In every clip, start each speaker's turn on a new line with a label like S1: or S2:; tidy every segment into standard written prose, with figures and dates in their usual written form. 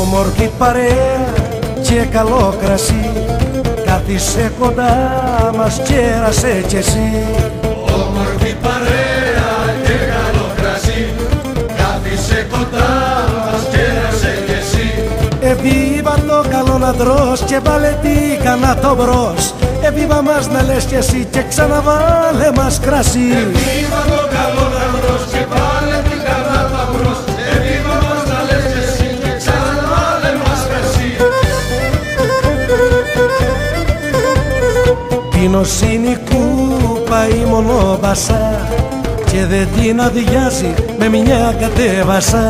S1: Όμορφη παρέα και καλό κρασί, κάθισε κοντά μας, κέρασε κι εσύ.
S2: Όμορφη παρέα και καλό κρασί, κάθισε κοντά μας, κέρασε κι εσύ.
S1: Εβίβα το καλό να τρως και βάλε τι κανά το μπρος. Εβίβα μας να λες κι εσύ και ξαναβάλε μας κρασί.
S2: Εβίβα το καλό να τρως και βάλε τι κανά το μπρος. Εβίβα μας να λες κι εσύ και ξαναβάλε μας κρασί.
S1: Πίνος είναι η κούπα η μονόβασα και δεν την αδειάζει με μια κατέβασα.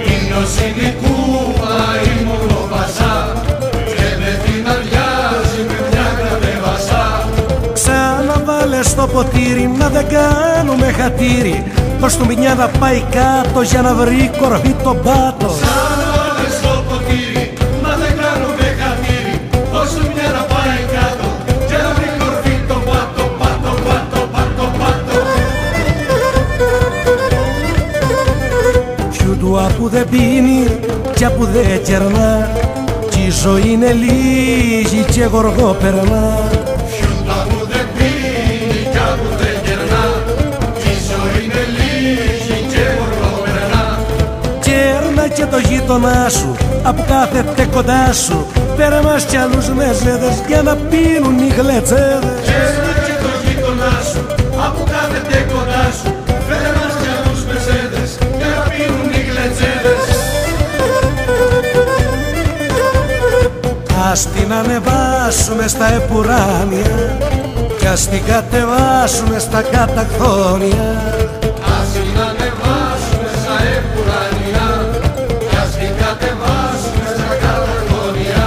S2: Πίνος είναι η κούπα η μονόβασα και δεν την αδειάζει με μια κατέβασα.
S1: Ξαναβάλε στο ποτήρι να δεν κάνουμε χατήρι, πως του μηνιά να πάει κάτω για να βρει κορφή τον πάτο.
S2: Ξαναβάλε στο ποτήρι να δεν κάνουμε χατήρι, πως του μηνιά να πάει κάτω για να βρει κορφή τον πάτο, πάτο, πάτο, πάτο, πάτο.
S1: Φιούτουα που δεν πίνει κι που δεν κερνά, κι η ζωή είναι λίγη και γοργό περνά.
S2: Φιούτα που δεν πίνει κι που δεν κερνά, κι η ζωή είναι λίγη και γοργό περνά.
S1: Κέρνα και το γείτονά σου απ' κάθεται κοντά σου, πέρα μας κι άλλους μεζέδες για να πίνουν οι γλετσέδες.
S2: Κέρνα και το γείτονά σου απ' κάθεται κοντά σου, φέρε μας κι άλλους μεσέδες για να πίνουν οι γλετσέδες.
S1: Ας την ανεβάσουμε στα επουράνια κι ας την κατεβάσουμε στα καταχθόνια.
S2: Ας την ανεβάσουμε στα επουράνια κι ας την κατεβάσουμε στα καταχθόνια.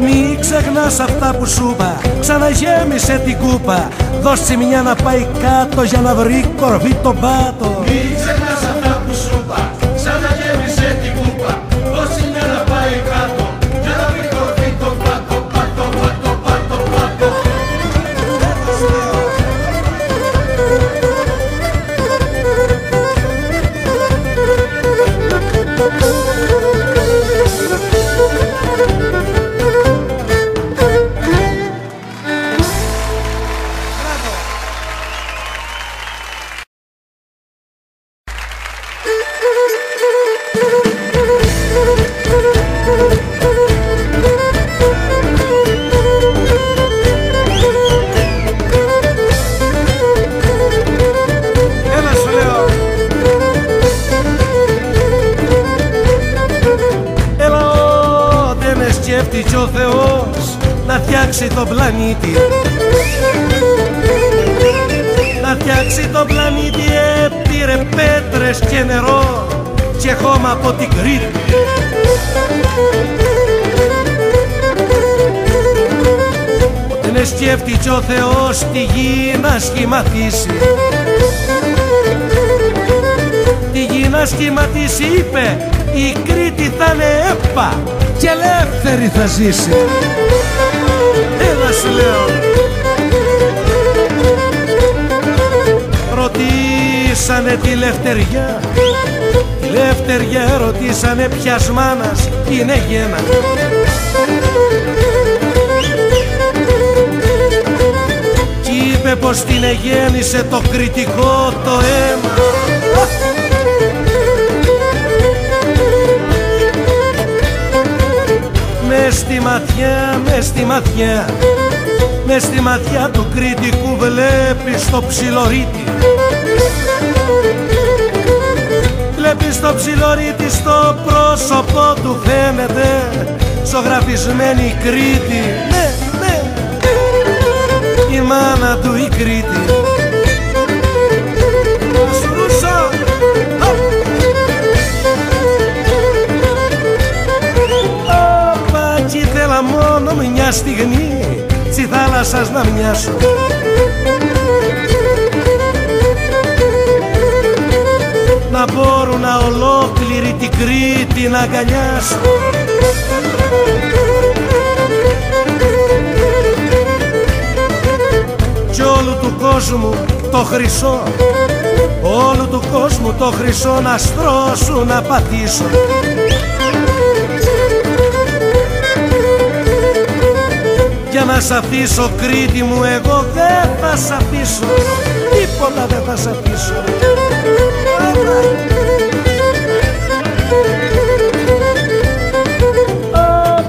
S1: Μη ξεχνάς αυτά που σου είπα, ξαναγέμισε την κούπα, δώσε μια να πάει κάτω για να βρει κορφή τον πάτο.
S2: Μη ξεχνάς αυτά που σου είπα, ξαναγέμισε την κούπα, δώσε μια να πάει κάτω για να βρει κορφή τον πάτο, πάτο, πάτο, πάτο, πάτο.
S1: Σκέφτηκε ο Θεός να φτιάξει τον πλανήτη, να φτιάξει τον πλανήτη, έπειρε πέτρες και νερό και χώμα από την Κρήτη. Δεν σκέφτηκε ο Θεός τη γη να σχηματίσει, τη γη να σχηματίσει, είπε η Κρήτη θα είναι έπα και ελεύθερη θα ζήσει. Έλα σου λέω. Ρωτήσανε τη Λευτεριά, τη Λευτεριά ρωτήσανε ποιας μάνας είναι γένα. Κι είπε πως την εγέννησε το κριτικό το αίμα. Μες στη ματιά, μες στη ματιά, μες στη ματιά του κριτικού βλέπεις το ψιλορίτη. Βλέπεις το ψιλορίτη, στο πρόσωπο του φαίνεται ζωγραφισμένη η Κρήτη. Ναι, ναι, η μάνα του η Κρήτη. Μόνο μια στιγμή στη θάλασσας να μοιάσω. Να μπορούν να ολόκληρη όλη την Κρήτη να αγκαλιάσω. Κι όλου του κόσμου το χρυσό, όλου του κόσμου το χρυσό να στρώσω να πατήσω. Για να σ' αφήσω Κρήτη μου εγώ δεν θα σ' αφήσω, τίποτα δεν θα σ' αφήσω.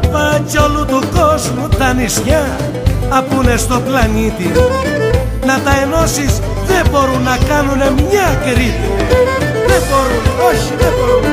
S1: Όπα κι όλου του κόσμου τα νησιά απούνε στο πλανήτη, να τα ενώσεις δεν μπορούν να κάνουνε μια Κρήτη. Δεν μπορούν, όχι δεν μπορούν.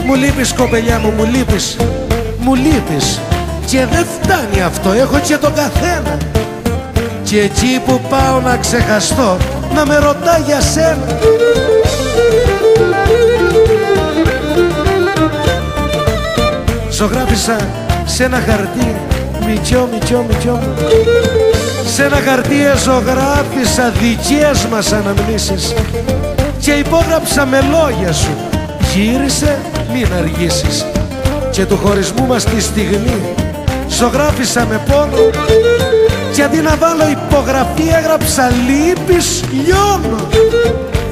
S1: Μου λείπεις κοπελιά μου, μου λείπεις, μου λείπεις. Και δεν φτάνει αυτό, έχω και τον καθένα. Και εκεί που πάω να ξεχαστώ, να με ρωτά για σένα. Ζωγράφισα σε ένα χαρτί, μικιό, μικιό, μικιό μου. Σε ένα χαρτί ζωγράφισα δικές μας αναμνήσεις και υπόγραψα με λόγια σου. Γύρισε, μην αργήσεις. Και του χωρισμού μας τη στιγμή ζωγράφισα με πόνο και αντί να βάλω υπογραφή έγραψα λείπεις, λιώνω.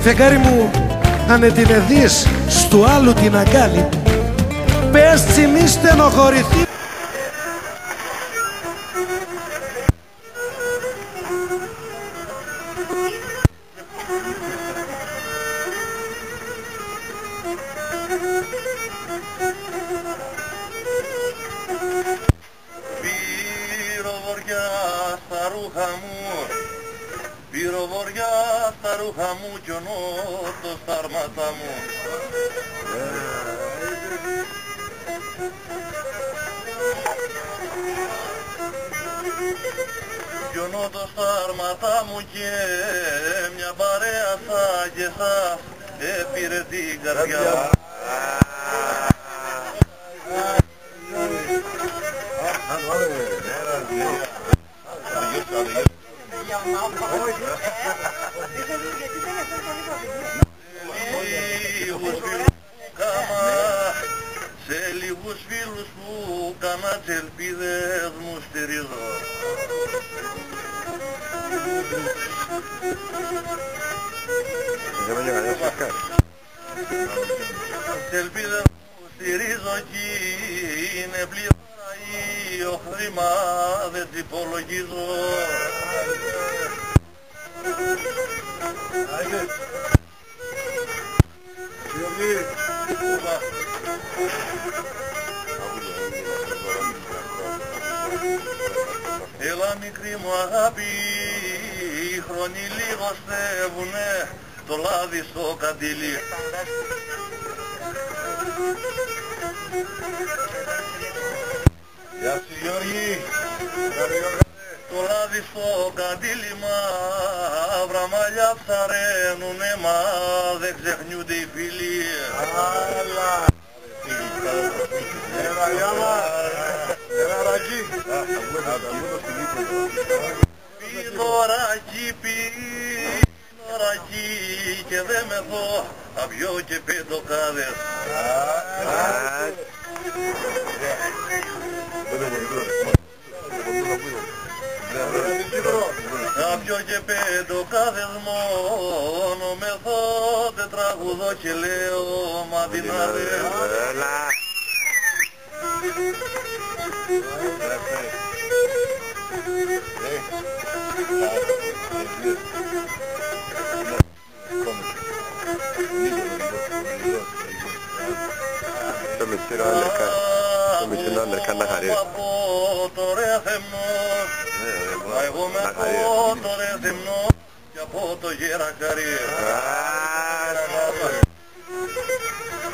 S1: Φεγγάρι μου, αν την εδείς στου άλλου την αγκάλη, πες τσι μη στενοχωρηθεί.
S3: Πυροβοριά στα ρούχα μου κι ο νότος στα αρμάτα μου. Κι ο νότος στα αρμάτα μου και μια παρέα σαν και σας έπειρε την καρδιά μου. Σε λίγους φίλους που κάνα τις ελπίδες μου στηρίζω. Τις ελπίδες μου στηρίζω κι είναι πληθώρα ή ο χρήμα δεν τ' υπολογίζω. Έλα μικρή μου αγάπη, οι χρόνοι λιγοστεύουνε το λάδι στο καντήλι. Γεια σου Γιώργη. Το λάδι στο καντήλι μαύρα μαλλιά ψαρένουνε, μα δεν ξεχνιούνται οι φίλοι. Άλλα. Πινωράκι, πινωράκι και δε με δω θα πιω και πεντοκάδες. Θα πιω και πεντοκάδες μόνο με δω τετραγουδό και λέω μαντινάδες. Από το ρε θεμνός, εγώ με από το ρε θεμνός και από το γερακάρι.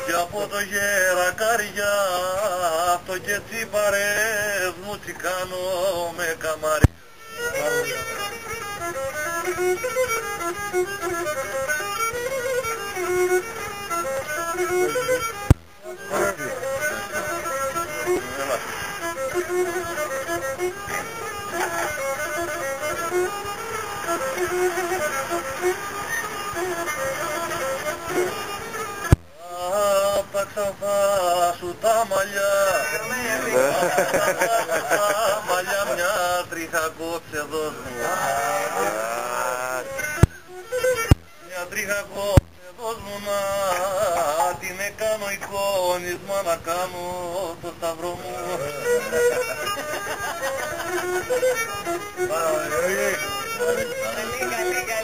S3: Και από το γερακάρια αυτό και τσιπαρές μου τσικάνω με καμάρι. Θα σου τα μαλλιά, τα μαλλιά μια τρίχα κόψε δώσ' μου. Μια τρίχα κόψε δώσ' μου να την έκανω εικόνισμα να κάνω το σταυρό μου.
S4: Καλή, καλή, καλή.